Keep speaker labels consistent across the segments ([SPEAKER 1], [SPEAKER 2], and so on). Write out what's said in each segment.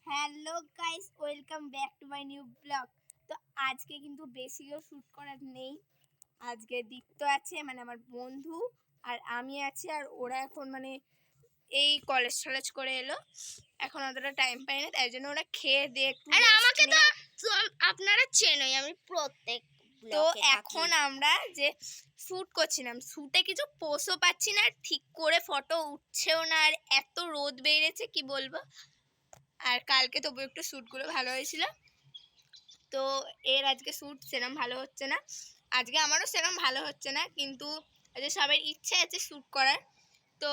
[SPEAKER 1] Hello guys, welcome back to my new blog. তো আজকে কিন্তু বেশিও শ্যুট করার নেই। আজকে দীপ্ত আছে, মানে আমার বন্ধু, আর আমি আছি। আর ওরা এখন মানে এই কলেজ টলেজ করে এলো, এখন অতটা টাইম পাই না, তাই জন্য ওরা খেয়ে দিয়ে একটু
[SPEAKER 2] আর
[SPEAKER 1] rest
[SPEAKER 2] আমাকে তো
[SPEAKER 1] নেয়।
[SPEAKER 2] আপনারা চেনই, আমি প্রত্যেক
[SPEAKER 1] তো
[SPEAKER 2] ব্লকে
[SPEAKER 1] এখন
[SPEAKER 2] থাকি।
[SPEAKER 1] আমরা যে শ্যুট করছিলাম, শ্যুটে কিছু পোজও পাচ্ছি না, ঠিক করে ফটো উঠছেও না, আর এত রোদ বেরিয়েছে কি বলবো। আর কালকে তবু একটু শ্যুটগুলো ভালো হয়েছিল, তো এর আজকে শ্যুট সেরকম ভালো হচ্ছে না। আজকে আমারও সেরকম ভালো হচ্ছে না, কিন্তু আজকে সবার ইচ্ছে আছে শ্যুট করার। তো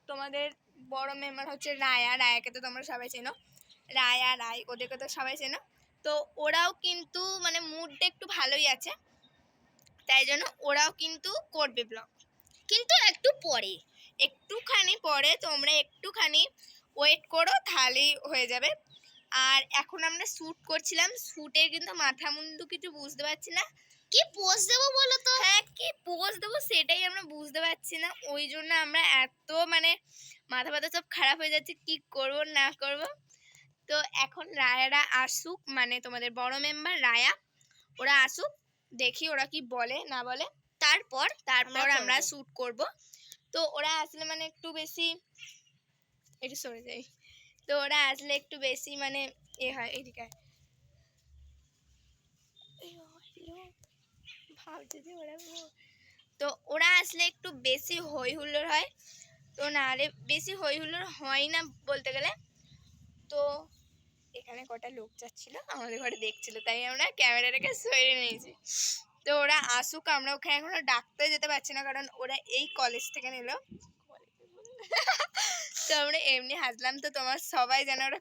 [SPEAKER 1] তোমাদের বড় মেম্বার হচ্ছে রায়া, রায়াকে তো তোমরা সবাই চেনো, রায়া রায় ওদেরকে তো সবাই চেনো। তো ওরাও কিন্তু মানে মুডটা একটু ভালোই আছে, তাই জন্য ওরাও কিন্তু করবে ব্লগ,
[SPEAKER 2] কিন্তু একটু পরে,
[SPEAKER 1] একটুখানি পরে। তোমরা একটুখানি ওয়েট করো, তাহলেই হয়ে যাবে। আর এখন আমরা শ্যুট করছিলাম, শ্যুটের কিন্তু মাথা মুন্ডু কিছু বুঝতে পারছি না,
[SPEAKER 2] কি পোজ দেবো বলো তো?
[SPEAKER 1] হ্যাঁ কি পোজ দেবো সেটাই আমরা বুঝতে পারছি না। ওই জন্য আমরা এত মানে মাথা ব্যথা সব খারাপ হয়ে যাচ্ছে, কি করব না করব। তো এখন রায়ারা আসুক, মানে তোমাদের বড় মেম্বার রায়া, ওরা আসুক, দেখি ওরা কি বলে না বলে, তারপর আমরা শ্যুট করব। তো ওরা আসলে মানে একটু বেশি, একটু সরে যাই, তো ওরা আসলে একটু বেশি মানে এ হয়, এদিকে ভাবছে যে ওরা, তো ওরা আসলে একটু বেশি হই হুল্লোড় হয়, তো নাহলে বেশি হই হুল্লোড় হয় না বলতে গেলে। তো এখানে কটা লোক যাচ্ছিল আমাদের ঘরে দেখছিল, তাই আমরা ক্যামেরাটাকে সরিয়ে নিয়েছি। তো ওরা আসুক, আমরা ওখানে এখনো ডাকতে যেতে পারছি না, কারণ ওরা এই কলেজ থেকে নিল। তো আমরা এমনি হাসলাম, তো তোমার সবাই জানে ওরা